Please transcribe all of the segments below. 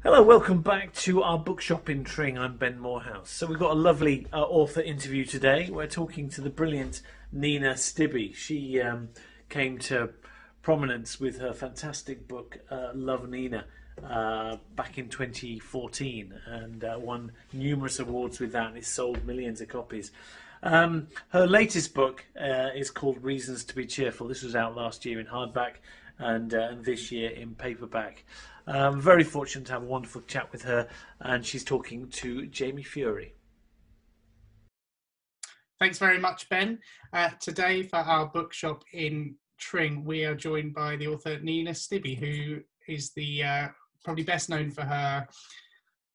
Hello, welcome back to our bookshop in Tring. I'm Ben Morehouse. So we've got a lovely author interview today. We're talking to the brilliant Nina Stibbe. She came to prominence with her fantastic book Love Nina back in 2014 and won numerous awards with that, and it's sold millions of copies. Her latest book is called Reasons To Be Cheerful. This was out last year in hardback and this year in paperback. Very fortunate to have a wonderful chat with her, and she's talking to Jamie Fewery. Thanks very much, Ben. Today, for our bookshop in Tring, we are joined by the author Nina Stibbe, who is the probably best known for her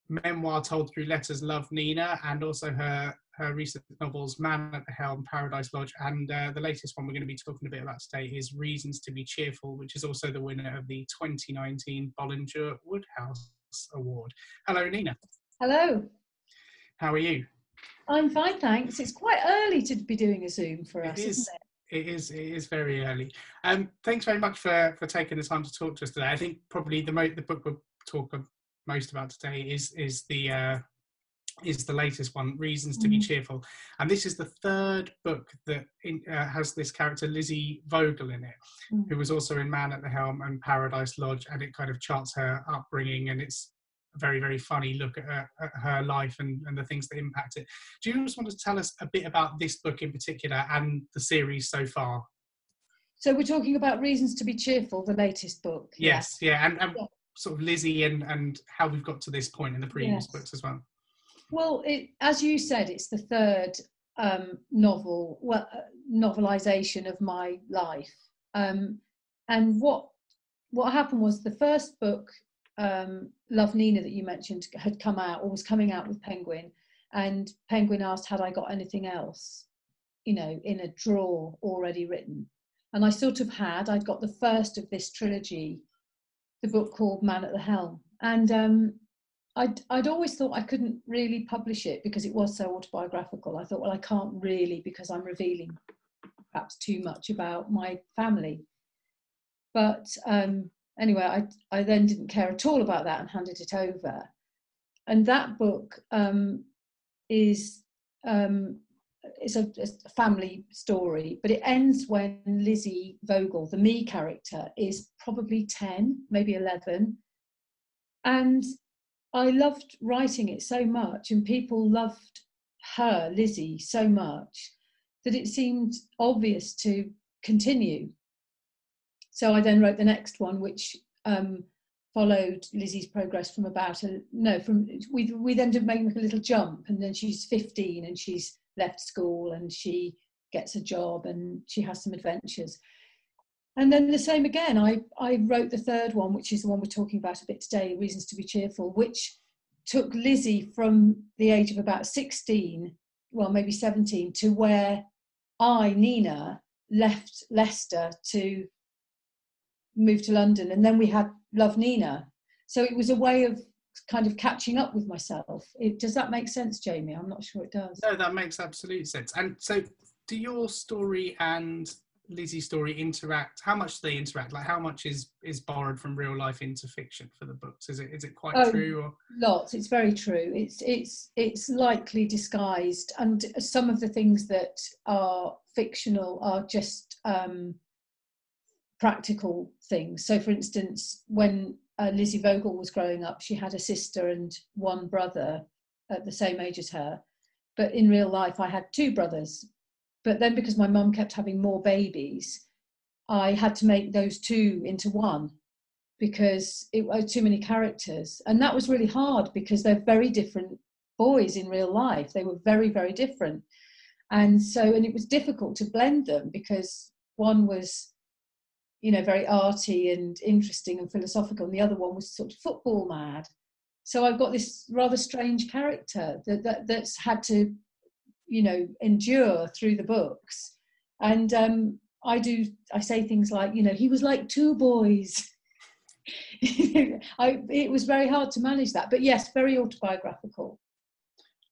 memoir told through letters, Love Nina, and also her recent novels, Man at the Helm, Paradise Lodge, and the latest one we're going to be talking a bit about today is Reasons To Be Cheerful, which is also the winner of the 2019 Bollinger Wodehouse Award. Hello, Nina. Hello. How are you? I'm fine, thanks. It's quite early to be doing a Zoom for us, isn't it? It is very early. Thanks very much for taking the time to talk to us today. I think probably the book we'll talk most about today is the latest one, Reasons To Be Cheerful, and this is the third book that has this character Lizzie Vogel in it, who was also in Man at the Helm and Paradise Lodge, and it kind of charts her upbringing, and it's a very, very funny look at her life and the things that impact it. Do you just want to tell us a bit about this book in particular and the series so far? So we're talking about Reasons To Be Cheerful, the latest book. Yes, yeah, and sort of Lizzie and how we've got to this point in the previous books as well. Well, as you said, it's the third novelisation of my life. And what happened was the first book, Love Nina, that you mentioned, had come out or was coming out with Penguin, and Penguin asked had I got anything else, in a drawer already written. And I sort of had. I'd got the first of this trilogy, the book called Man at the Helm. And I'd always thought I couldn't really publish it because it was so autobiographical. I thought, well, I can't really because I'm revealing perhaps too much about my family. But anyway, I then didn't care at all about that and handed it over. And that book is a family story, but it ends when Lizzie Vogel, the me character, is probably 10, maybe 11. And I loved writing it so much, and people loved her, Lizzie, so much that it seemed obvious to continue. So I then wrote the next one, which followed Lizzie's progress from we then did make a little jump, and then she's 15 and she's left school and she gets a job and she has some adventures. And then the same again, I wrote the third one, which is the one we're talking about a bit today, Reasons To Be Cheerful, which took Lizzie from the age of about 16, well, maybe 17, to where I, Nina, left Leicester to move to London. And then we had Love Nina. So it was a way of kind of catching up with myself. Does that make sense, Jamie? I'm not sure it does. No, that makes absolute sense. And so do your story and Lizzie's story interact? How much do they interact? Like, how much is borrowed from real life into fiction for the books? Is it quite true? Or? Lots. It's very true. It's likely disguised, and some of the things that are fictional are just practical things. So, for instance, when Lizzie Vogel was growing up, she had a sister and one brother at the same age as her. But in real life, I had two brothers. But then because my mum kept having more babies, I had to make those two into one because it was too many characters. And that was really hard because they're very different boys in real life. They were very, very different. And it was difficult to blend them because one was, very arty and interesting and philosophical, and the other one was sort of football mad. So I've got this rather strange character that's had to endure through the books. And I say things like, he was like two boys. It was very hard to manage that, but yes, very autobiographical.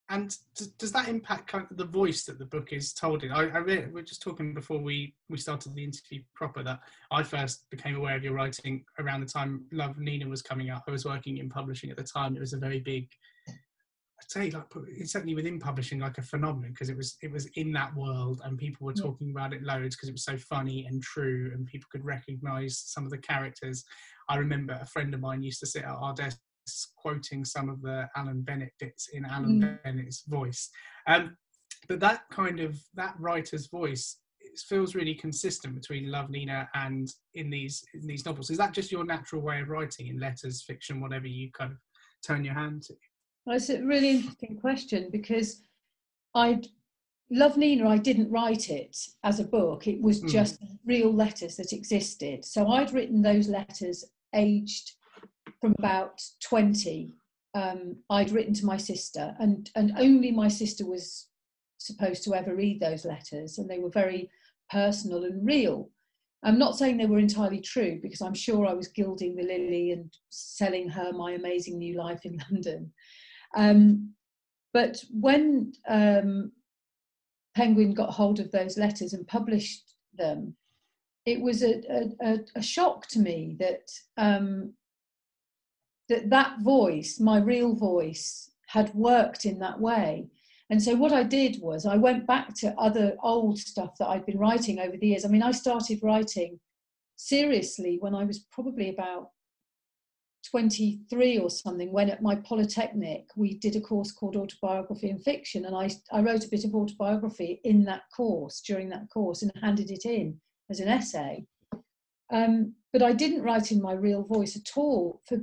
And does that impact kind of the voice that the book is told in? We were just talking before we started the interview proper that I first became aware of your writing around the time Love Nina was coming up. I was working in publishing at the time. It was a very big, I'd say, like, certainly within publishing, like a phenomenon, because it was in that world and people were talking about it loads because it was so funny and true and people could recognise some of the characters. I remember a friend of mine used to sit at our desk quoting some of the Alan Bennett bits in Alan Bennett's voice, but that writer's voice, it feels really consistent between Love Nina and in these novels. Is that just your natural way of writing in letters, fiction, whatever you kind of turn your hand to? Well, it's a really interesting question, because Love Nina, I didn't write it as a book. It was just real letters that existed. So I'd written those letters aged from about 20. I'd written to my sister, and only my sister was supposed to ever read those letters, and they were very personal and real. I'm not saying they were entirely true, because I'm sure I was gilding the lily and selling her my amazing new life in London. But when Penguin got hold of those letters and published them, it was a shock to me that that voice, my real voice, had worked in that way. And so what I did was I went back to other old stuff that I'd been writing over the years. I mean, I started writing seriously when I was probably about 23 or something, when at my Polytechnic we did a course called Autobiography and Fiction, and I wrote a bit of autobiography in that course, during that course, and handed it in as an essay. But I didn't write in my real voice at all. For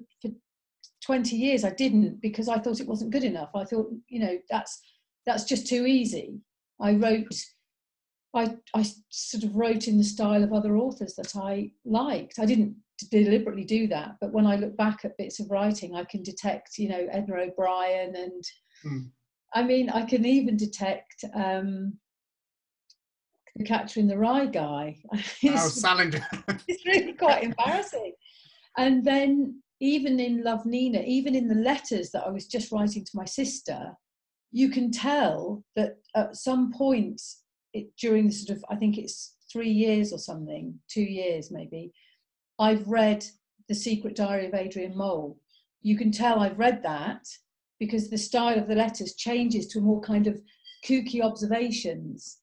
20 years I didn't, because I thought it wasn't good enough. I thought, that's just too easy. I sort of wrote in the style of other authors that I liked. I didn't deliberately do that, but when I look back at bits of writing, I can detect, Edna O'Brien, and I mean, I can even detect the Catcher in the Rye guy. Salinger. It's really quite embarrassing. And then even in Love Nina, even in the letters that I was just writing to my sister, you can tell that at some point during the sort of, I think it's 3 years or something, 2 years maybe, I've read The Secret Diary of Adrian Mole. You can tell I've read that because the style of the letters changes to more kind of kooky observations.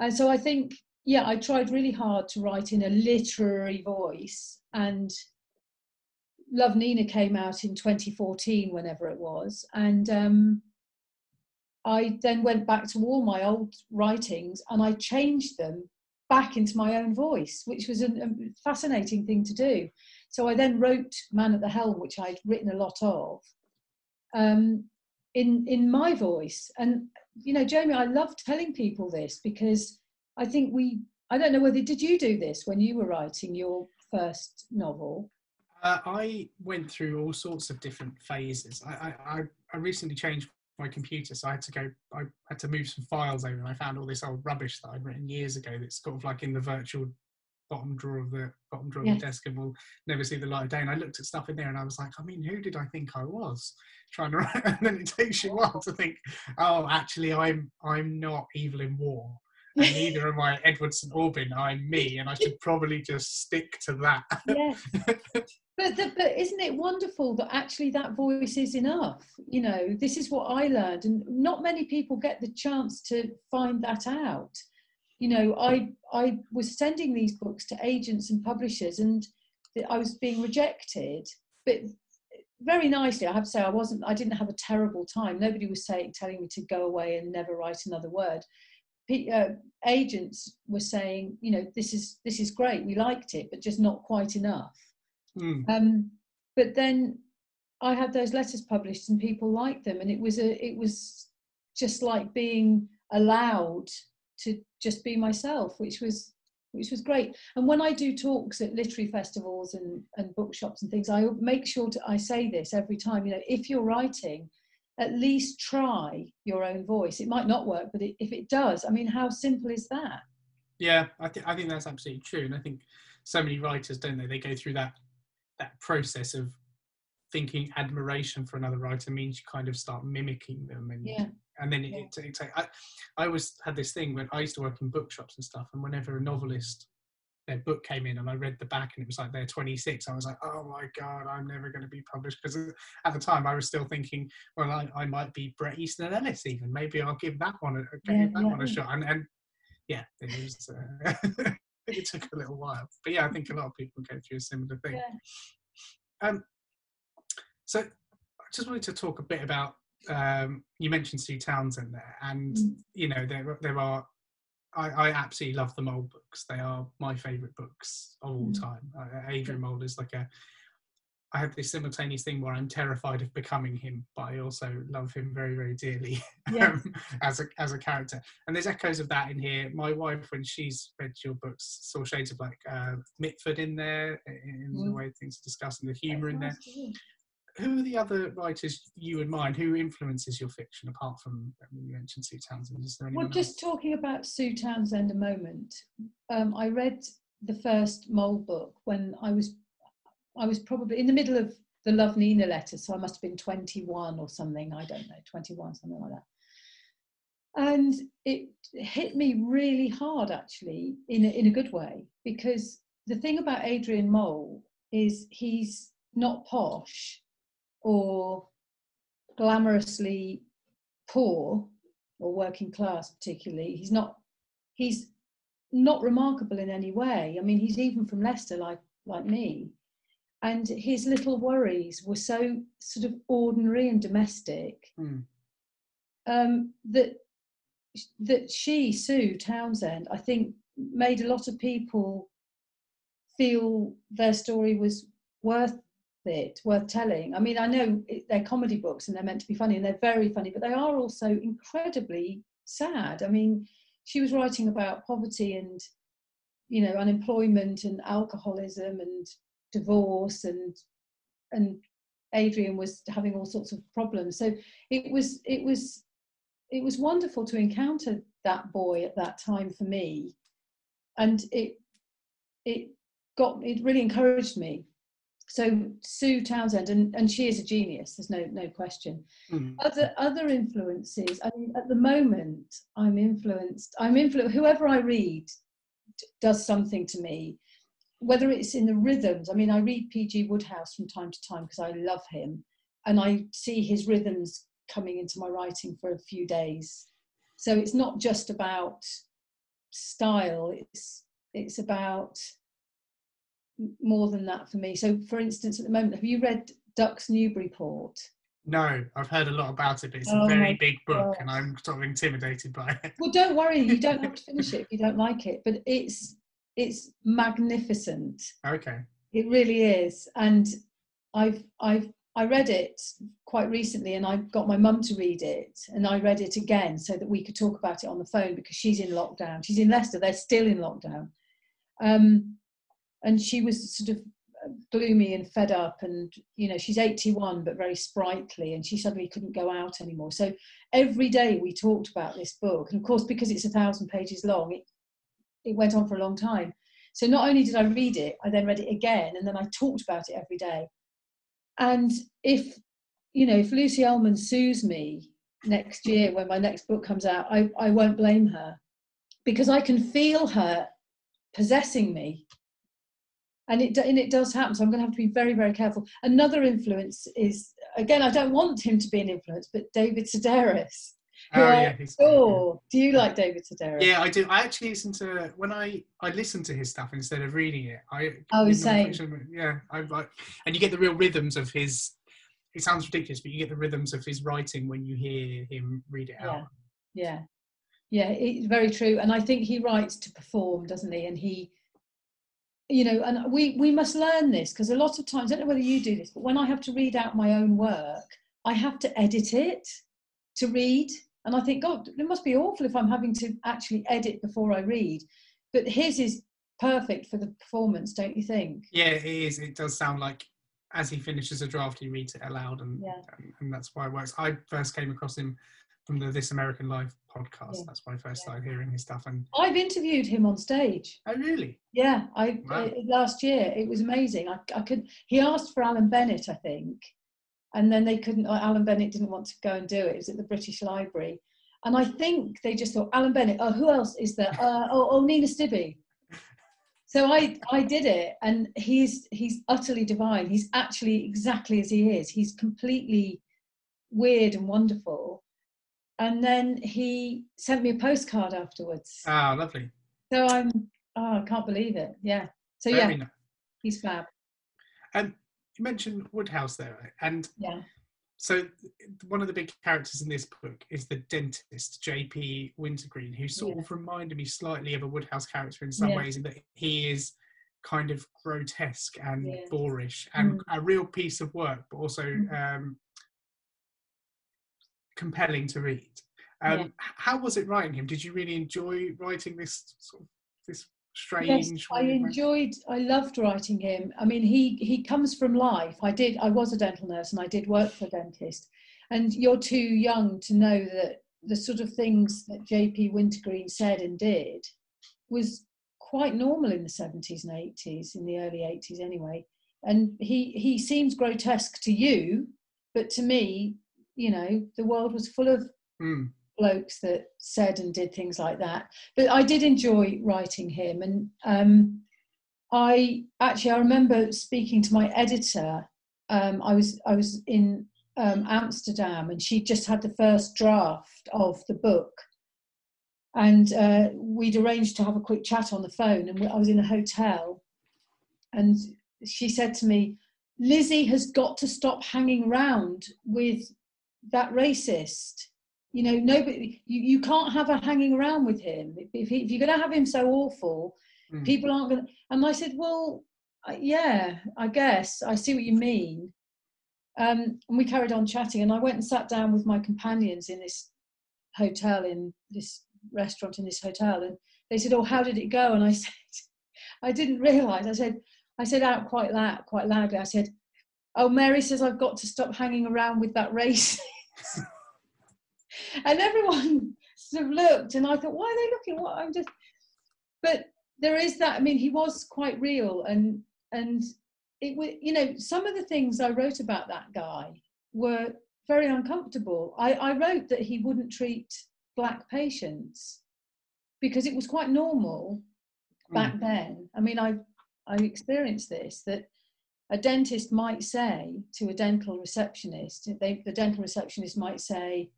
And so I think, I tried really hard to write in a literary voice, and Love Nina came out in 2014, whenever it was. And I then went back to all my old writings and I changed them back into my own voice, which was a fascinating thing to do. So I then wrote Man at the Helm, which I'd written a lot of, in my voice. And, Jamie, I love telling people this, because I think I don't know whether, did you do this when you were writing your first novel? I went through all sorts of different phases. I recently changed my computer, so I had to move some files over, and I found all this old rubbish that I'd written years ago that's sort of like in the virtual bottom drawer of the desk and will never see the light of day. And I looked at stuff in there and I was like, I mean, who did I think I was trying to write? And then it takes you a while to think, oh, actually I'm not Evelyn Waugh, and neither am I Edward St Aubyn. I'm me, and I should probably just stick to that. Yes. But isn't it wonderful that actually that voice is enough? This is what I learned, and not many people get the chance to find that out. I was sending these books to agents and publishers, and I was being rejected, but very nicely. I have to say, I didn't have a terrible time. Nobody was telling me to go away and never write another word. Agents were saying, this is great, we liked it, but just not quite enough. But then I had those letters published and people liked them, and it was just like being allowed to just be myself, which was great. And when I do talks at literary festivals and bookshops and things, I make sure I say this every time, if you're writing, at least try your own voice. It might not work, but if it does, I mean, how simple is that? Yeah, I think that's absolutely true. And I think so many writers, don't they? They go through that process of thinking admiration for another writer means you kind of start mimicking them, and and then I always had this thing when I used to work in bookshops and stuff, and whenever a novelist, their book came in and I read the back and it was like they're 26, I was like, oh my god, I'm never going to be published, because at the time I was still thinking, well, I might be Bret Easton Ellis even, maybe I'll give that one a shot, and yeah, it was it took a little while, but yeah, I think a lot of people go through a similar thing. So I just wanted to talk a bit about, you mentioned Sue Townsend there, and you know, there are, I absolutely love the Mole books. They are my favourite books of all time. Adrian Mole is like I have this simultaneous thing where I'm terrified of becoming him, but I also love him very, very dearly as a character. And there's echoes of that in here. My wife, when she's read your books, saw shades of like Mitford in there, in the way things are discussed, and the humour in there. Who are the other writers you admire? Who influences your fiction, apart from, you mentioned Sue Townsend? Is there anyone else? Just talking about Sue Townsend a moment. I read the first Mole book when I was probably in the middle of the Love Nina letters, so I must have been 21 or something, I don't know, 21, something like that. And it hit me really hard, actually, in a good way, because the thing about Adrian Mole is he's not posh or glamorously poor or working class particularly. He's not remarkable in any way. I mean, he's even from Leicester, like me. And his little worries were so sort of ordinary and domestic that Sue Townsend, I think, made a lot of people feel their story was worth telling. I mean, I know they're comedy books and they're meant to be funny, and they're very funny, but they are also incredibly sad. I mean, she was writing about poverty and, you know, unemployment and alcoholism and divorce, and Adrian was having all sorts of problems. So it was wonderful to encounter that boy at that time for me, and it really encouraged me. So Sue Townsend, and she is a genius, there's no question. Other influences, I mean, at the moment I'm influenced, whoever I read does something to me, whether it's in the rhythms. I mean, I read P.G. Wodehouse from time to time because I love him, and I see his rhythms coming into my writing for a few days. So it's not just about style, it's about more than that for me. So for instance, at the moment, have you read Ducks Newburyport? No, I've heard a lot about it, but it's a very big book, and I'm sort of intimidated by it. Well, don't worry, you don't have to finish it if you don't like it, but it's magnificent. Okay. It really is. And I read it quite recently, and I got my mum to read it, and I read it again so that we could talk about it on the phone, because she's in lockdown. She's in Leicester, they're still in lockdown. And she was sort of gloomy and fed up, and, you know, she's 81 but very sprightly, and she suddenly couldn't go out anymore. So every day we talked about this book, and of course, because it's 1,000 pages long, it went on for a long time. So not only did I read it, I then read it again, and then I talked about it every day. And if Lucy Ellman sues me next year when my next book comes out, I won't blame her, because I can feel her possessing me. And it does happen, so I'm going to have to be very, very careful. Another influence is, again, I don't want him to be an influence, but David Sedaris. Do you like David Sedaris? Yeah, I do. I actually listen to, when I listen to his stuff instead of reading it. Same. Yeah, I like, and you get the real rhythms of his. It sounds ridiculous, but you get the rhythms of his writing when you hear him read it out. Yeah, it's very true. And I think he writes to perform, doesn't he? And he, you know, and we must learn this, because a lot of times, I don't know whether you do this, but when I have to read out my own work, I have to edit it to read. And I think, God, it must be awful if I'm having to actually edit before I read. But his is perfect for the performance, don't you think? Yeah, it is. It does sound like as he finishes a draft, he reads it aloud, and that's why it works. I first came across him from the This American Life podcast. That's when I first started hearing his stuff. And I've interviewed him on stage. Oh, really? Yeah, last year. It was amazing. He asked for Alan Bennett, I think. and then they couldn't. Alan Bennett didn't want to go and do it. It was at the British Library, and I think they just thought, Alan Bennett. Oh, who else is there? Nina Stibbe. So I did it, and he's utterly divine. He's actually exactly as he is. He's completely weird and wonderful. And then he sent me a postcard afterwards. Ah, lovely. So I can't believe it. Yeah. So Very yeah, nice. he's fab. You mentioned Wodehouse there, and Yeah. so one of the big characters in this book is the dentist, J.P. Wintergreen, who sort of reminded me slightly of a Wodehouse character in some ways, in that he is kind of grotesque and boorish and a real piece of work, but also compelling to read. How was it writing him? Did you really enjoy writing this sort of this strange? Yes, I loved writing him. I mean, he comes from life. I was a dental nurse and I did work for a dentist. And you're too young to know that the sort of things that J.P. Wintergreen said and did was quite normal in the 70s and 80s, in the early 80s anyway. And he seems grotesque to you, but to me, you know, the world was full of blokes that said and did things like that. But I did enjoy writing him, and I remember speaking to my editor. I was in Amsterdam, and she just had the first draft of the book, and we'd arranged to have a quick chat on the phone, and I was in a hotel, and she said to me, Lizzie has got to stop hanging around with that racist. You know, nobody. You can't have her hanging around with him. If you're going to have him so awful, people aren't going to. And I said, well, yeah, I guess I see what you mean. And we carried on chatting, and I went and sat down with my companions in this hotel, in this restaurant, in this hotel, and they said, "Oh, how did it go?" And I said, I didn't realise. I said out quite loudly. I said, "Oh, Mary says I've got to stop hanging around with that racist." And everyone sort of looked, and I thought, why are they looking? What I'm just. But there is that. I mean, he was quite real, and it was, you know, some of the things I wrote about that guy were very uncomfortable. I wrote that he wouldn't treat black patients because it was quite normal back then. I mean, I experienced this, that a dentist might say to a dental receptionist, the dental receptionist might say,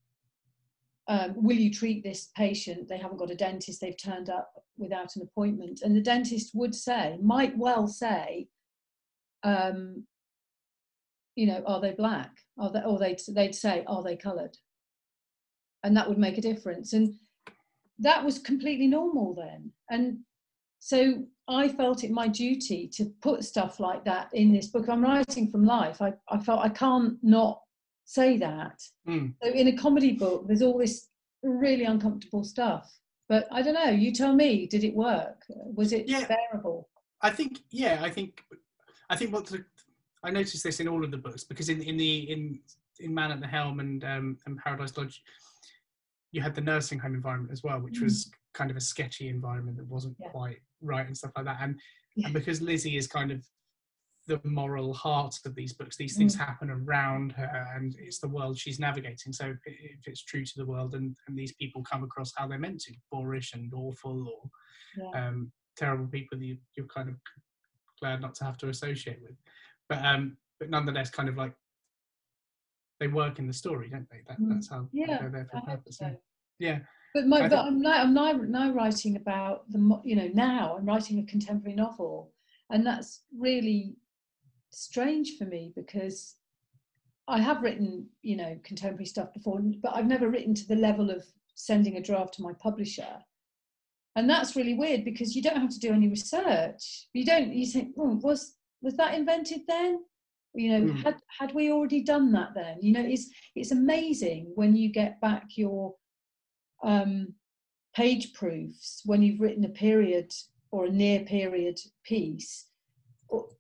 will you treat this patient? They haven't got a dentist, they've turned up without an appointment. And the dentist might well say, you know, are they black? Or they'd say, are they coloured? And that would make a difference. And that was completely normal then. And so I felt it my duty to put stuff like that in this book. I'm writing from life. I felt I can't not say that. So in a comedy book, there's all this really uncomfortable stuff. But I don't know, you tell me, did it work? Was it bearable? I think I noticed this in all of the books, because in Man at the Helm and Paradise Lodge, you had the nursing home environment as well, which was kind of a sketchy environment that wasn't quite right and stuff like that. And because Lizzie is kind of the moral heart of these books, these things happen around her, and it's the world she's navigating. So if it's true to the world, and these people come across how they're meant to, boorish and awful, or terrible people that you're kind of glad not to have to associate with, but nonetheless, kind of like they work in the story, don't they? That's how they're there for a purpose. So. Yeah. But I'm now writing about now I'm writing a contemporary novel, and that's really strange for me, because I have written, you know, contemporary stuff before, but I've never written to the level of sending a draft to my publisher. And that's really weird, because you don't have to do any research. You think, was that invented then? You know, had we already done that then? You know, it's amazing when you get back your page proofs when you've written a period or a near period piece,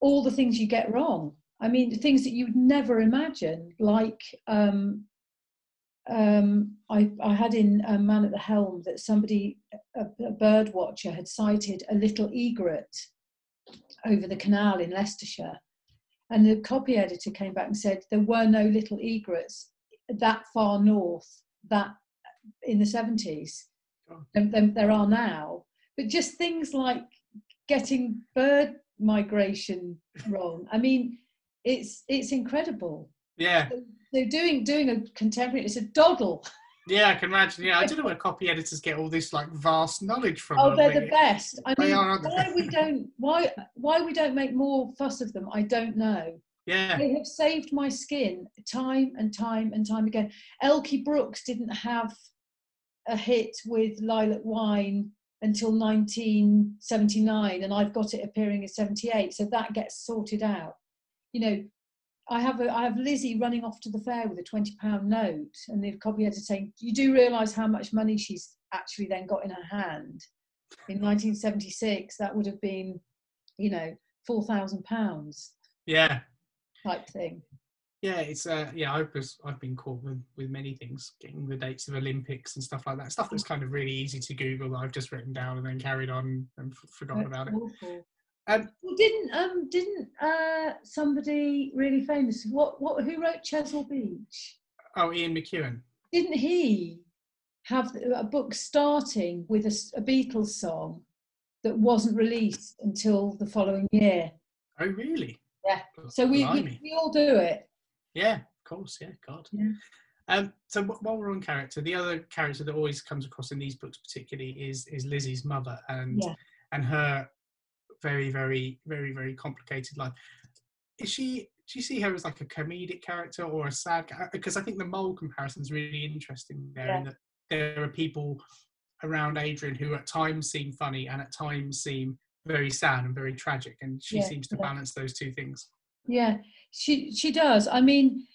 all the things you get wrong. I mean, things that you'd never imagine, like I had in Man at the Helm that somebody, a bird watcher, had sighted a little egret over the canal in Leicestershire. And the copy editor came back and said there were no little egrets that far north that in the 70s. And there are now. But just things like getting bird migration wrong. I mean, it's incredible. Yeah. So doing a contemporary, it's a doddle. Yeah, I can imagine. Yeah, I don't know where copy editors get all this like vast knowledge from. Oh, they're the best. I mean, why we don't make more fuss of them, I don't know. Yeah. They have saved my skin time and time and time again. Elkie Brooks didn't have a hit with Lilac Wine until 1979, and I've got it appearing in 78, so that gets sorted out. You know, I have Lizzie running off to the fair with a £20 note, and the copy editor saying, "You do realise how much money she's actually then got in her hand? In 1976, that would have been, you know, £4,000." Yeah. Type thing. Yeah, it's I've been caught with many things, getting the dates of Olympics and stuff like that. Stuff that's kind of really easy to Google that I've just written down and then carried on and forgotten about awful. it. Well, didn't somebody really famous? Who wrote Chesil Beach? Oh, Ian McEwan. Didn't he have a book starting with a Beatles song that wasn't released until the following year? Oh, really? Yeah. So we all do it. Yeah, of course. Yeah, God. Yeah. So while we're on character, the other character that always comes across in these books, particularly, is Lizzie's mother and her very, very, very, very complicated life. Do you see her as like a comedic character or a sad character? Because I think the mole comparison is really interesting there, in that there are people around Adrian who at times seem funny and at times seem very sad and very tragic, and she seems to balance those two things. Yeah, she does. I mean,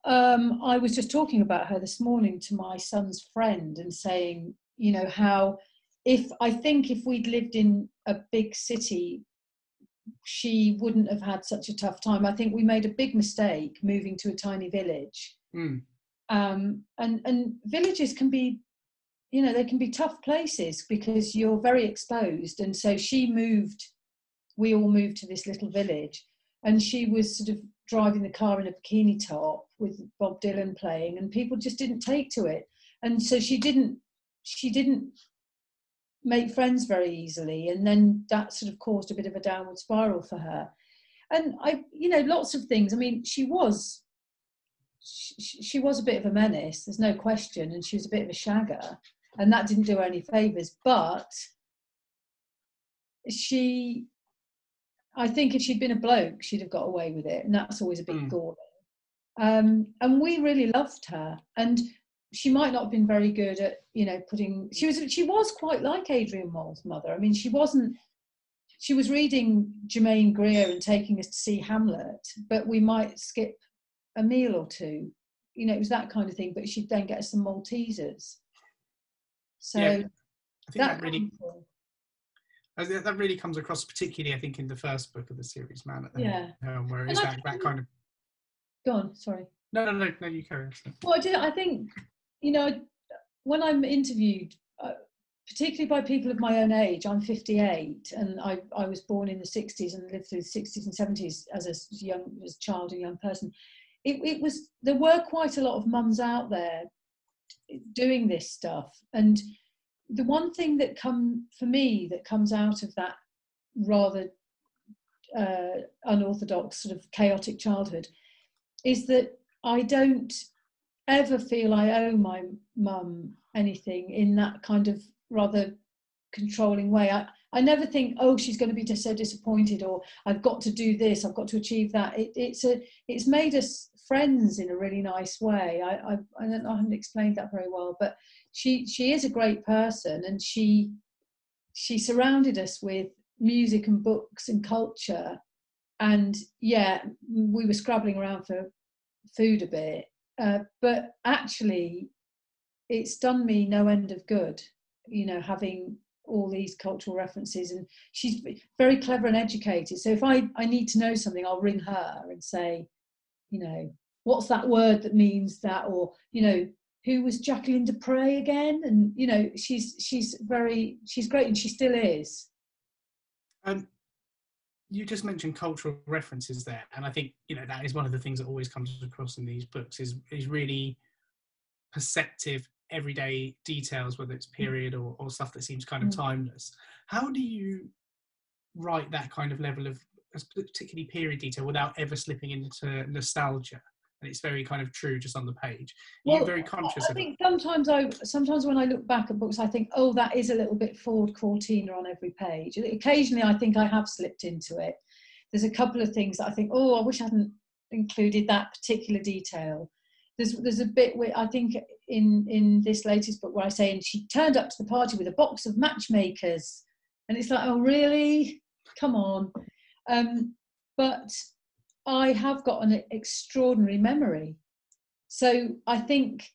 I was just talking about her this morning to my son's friend and saying, you know, how if we'd lived in a big city, she wouldn't have had such a tough time. I think we made a big mistake moving to a tiny village. And villages can be, you know, they can be tough places because you're very exposed. And so we all moved to this little village, and she was sort of driving the car in a bikini top with Bob Dylan playing, and people just didn't take to it. And so she didn't make friends very easily. And then that sort of caused a bit of a downward spiral for her. And lots of things. I mean, she was a bit of a menace, there's no question. And she was a bit of a shagger, and that didn't do her any favours. But I think if she'd been a bloke, she'd have got away with it, and that's always a bit galling. And we really loved her, and she might not have been very good at, putting. She was quite like Adrian Mole's mother. I mean, she was reading Germaine Greer and taking us to see Hamlet, but we might skip a meal or two. It was that kind of thing. But she'd then get us some Maltesers. So I think that really comes across, particularly I think in the first book of the series, Man at the Helm, where it's that kind of. Go on, sorry. No, you carry on. Well, I think, when I'm interviewed, particularly by people of my own age, I'm 58, and I was born in the 60s and lived through the 60s and 70s as a child and young person. There were quite a lot of mums out there doing this stuff, and the one thing that comes out of that rather unorthodox sort of chaotic childhood is that I don't ever feel I owe my mum anything in that kind of rather controlling way. I never think, oh, she's going to be so disappointed, or I've got to do this, I've got to achieve that. It's made us friends in a really nice way. I haven't explained that very well, but she is a great person, and she surrounded us with music and books and culture. And we were scrabbling around for food a bit, but actually it's done me no end of good, having all these cultural references. And she's very clever and educated, so if I need to know something, I'll ring her and say, what's that word that means that, or who was Jacqueline de Prey again? And she's great, and she still is. you just mentioned cultural references there, and I think, you know, that is one of the things that always comes across in these books is really perceptive everyday details, whether it's period or stuff that seems kind of timeless. How do you write that kind of level of particularly period detail without ever slipping into nostalgia? And it's very kind of true just on the page. Well, you're very conscious I think sometimes when I look back at books, I think, oh, that is a little bit Ford Cortina on every page. Occasionally, I think I have slipped into it. There's a couple of things that I think, oh, I wish I hadn't included that particular detail. There's a bit where I think in this latest book where I say, and she turned up to the party with a box of matchmakers, and it's like, oh, really? Come on. But I have got an extraordinary memory. So I think,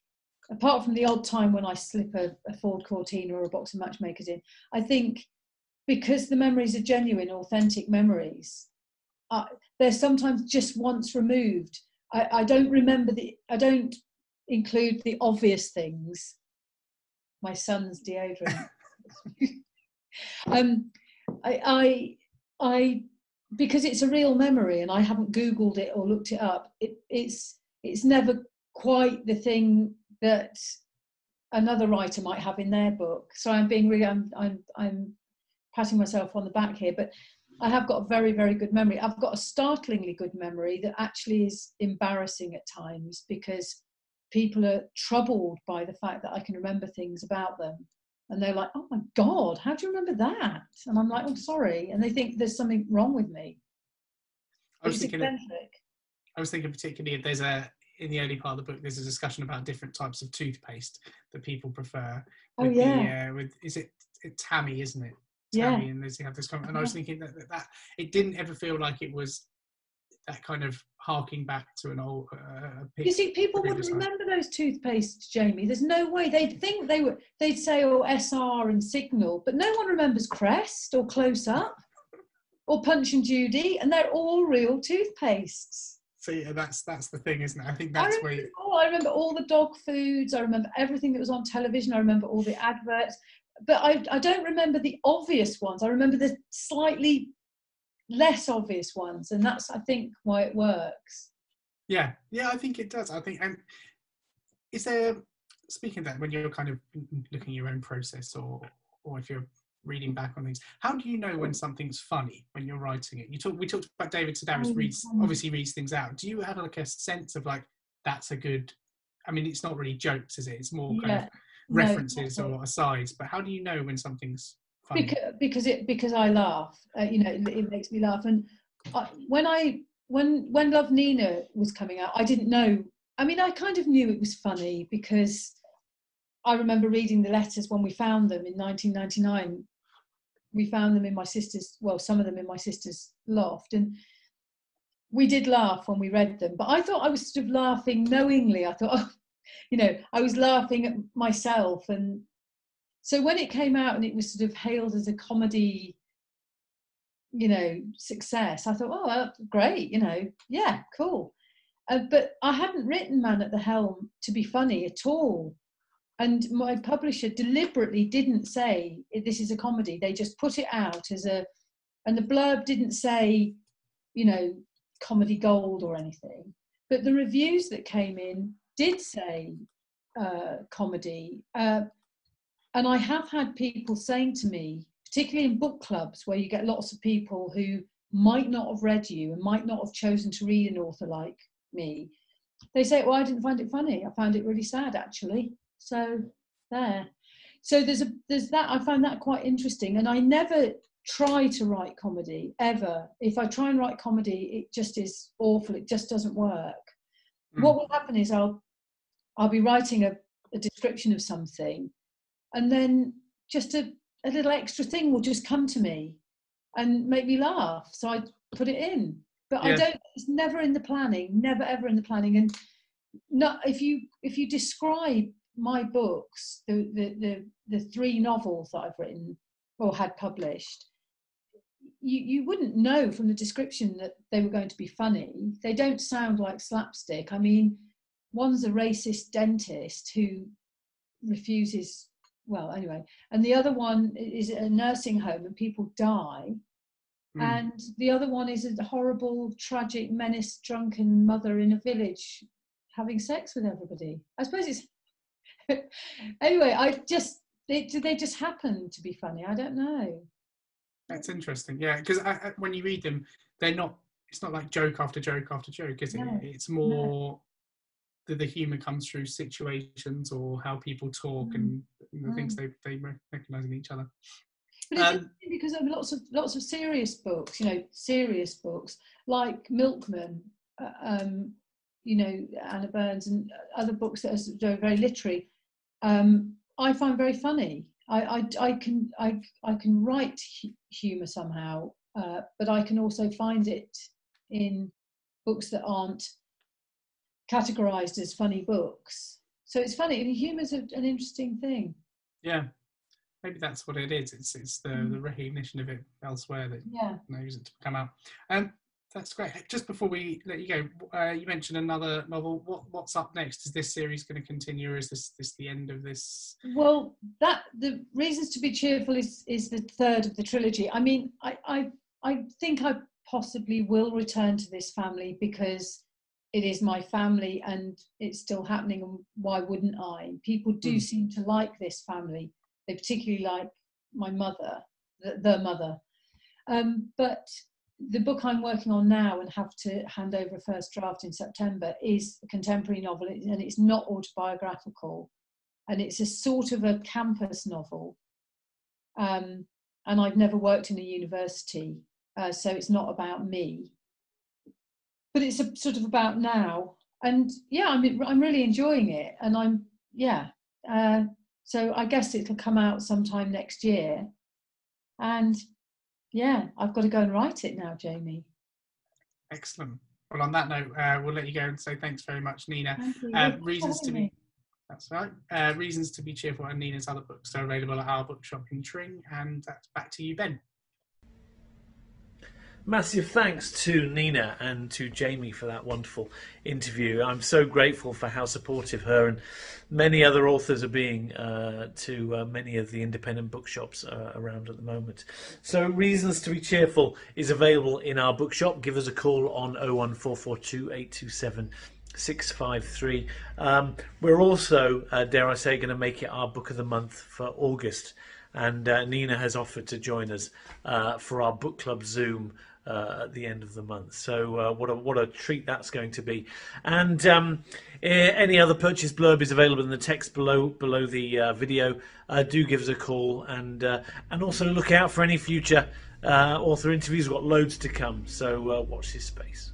apart from the odd time when I slip a Ford Cortina or a box of matchmakers in, I think because the memories are genuine, authentic memories, they're sometimes just once removed. I don't include the obvious things. My son's deodorant. Because it's a real memory and I haven't Googled it or looked it up, it's never quite the thing that another writer might have in their book. So I'm being really, I'm patting myself on the back here, but I have got a very, very good memory. I've got a startlingly good memory that actually is embarrassing at times because people are troubled by the fact that I can remember things about them. And they're like, oh my God, how do you remember that? And I'm like, oh, sorry. And they think there's something wrong with me. I was thinking particularly, in the early part of the book, there's a discussion about different types of toothpaste that people prefer. Is it Tammy, isn't it? Tammy and Lizzie have this comment. And I was thinking that it didn't ever feel like it was that kind of harking back to an old you see, people wouldn't remember those toothpastes, Jamie. There's no way. They'd say, oh, SR and Signal, but no one remembers Crest or Close Up or Punch and Judy, and they're all real toothpastes. So yeah, that's the thing, isn't it? I think that's where I remember all the dog foods, I remember everything that was on television, I remember all the adverts, but I don't remember the obvious ones. I remember the slightly less obvious ones, and that's, I think, why it works. Yeah, I think it does. I think, and is there, speaking of that, when you're kind of looking at your own process, or if you're reading back on things, how do you know when something's funny when you're writing it? We talked about David Sedaris reads things out. Do you have like a sense of like, that's a good, I mean, it's not really jokes, is it? It's more kind of references or asides, but how do you know when something's funny? Because I laugh, it makes me laugh. And when Love Nina was coming out, I didn't know. I mean, I kind of knew it was funny because I remember reading the letters when we found them in 1999. We found them in my sister's, some of them in my sister's loft, and we did laugh when we read them. But I thought I was sort of laughing knowingly. I thought, I was laughing at myself. And so when it came out and it was sort of hailed as a comedy, success, I thought, oh, well, great, yeah, cool. But I hadn't written Man at the Helm to be funny at all. And my publisher deliberately didn't say this is a comedy. They just put it out and the blurb didn't say, comedy gold or anything. But the reviews that came in did say comedy. And I have had people saying to me, particularly in book clubs where you get lots of people who might not have read you and might not have chosen to read an author like me, they say, well, I didn't find it funny. I found it really sad, actually. So there. So there's that. I find that quite interesting. And I never try to write comedy, ever. If I try and write comedy, it just is awful. It just doesn't work. What will happen is I'll be writing a description of something, and then just a little extra thing will just come to me and make me laugh. So I put it in. But it's never in the planning, never ever in the planning. And not if you describe my books, the 3 novels that I've written or had published, you wouldn't know from the description that they were going to be funny. They don't sound like slapstick. I mean, one's a racist dentist who refuses, and the other one is a nursing home and people die. And the other one is a horrible, tragic, menaced, drunken mother in a village having sex with everybody. I suppose it's anyway. They just happen to be funny. I don't know. That's interesting, yeah. Because when you read them, they're not. It's not like joke after joke after joke, is it? No, It's more that the humour comes through situations or how people talk and the things they recognise in each other. But it's interesting because there are lots of serious books, serious books like Milkman, Anna Burns and other books that are very literary. I find very funny. I can write humour somehow, but I can also find it in books that aren't categorised as funny books. So it's funny. Humour's an interesting thing. Yeah. Maybe that's what it is. It's the recognition of it elsewhere that knows it to come out. That's great. Just before we let you go, you mentioned another novel. What's up next? Is this series going to continue, or is this the end of this? Well, the Reasons to Be Cheerful is the third of the trilogy. I mean, I think I possibly will return to this family because it is my family and it's still happening. And why wouldn't I? People do seem to like this family. They particularly like my mother, the mother. But the book I'm working on now and have to hand over a first draft in September is a contemporary novel, and it's not autobiographical. And it's a sort of a campus novel. And I've never worked in a university, so it's not about me. But it's a sort of about now. And yeah, I'm really enjoying it. And so I guess it'll come out sometime next year. And yeah, I've got to go and write it now, Jamie. Excellent. Well, on that note, we'll let you go and say thanks very much, Nina. Reasons to be That's right. Reasons to Be Cheerful and Nina's other books are available at Our Bookshop in Tring. And that's back to you, Ben. Massive thanks to Nina and to Jamie for that wonderful interview. I'm so grateful for how supportive her and many other authors are being to many of the independent bookshops around at the moment. So Reasons to Be Cheerful is available in Our Bookshop. Give us a call on 01442 827 653. We're also, dare I say, going to make it our book of the month for August. And Nina has offered to join us for our book club Zoom at the end of the month. So what a treat that's going to be. And any other purchase blurb is available in the text below the video. Do give us a call and also look out for any future author interviews. We've got loads to come. So watch this space.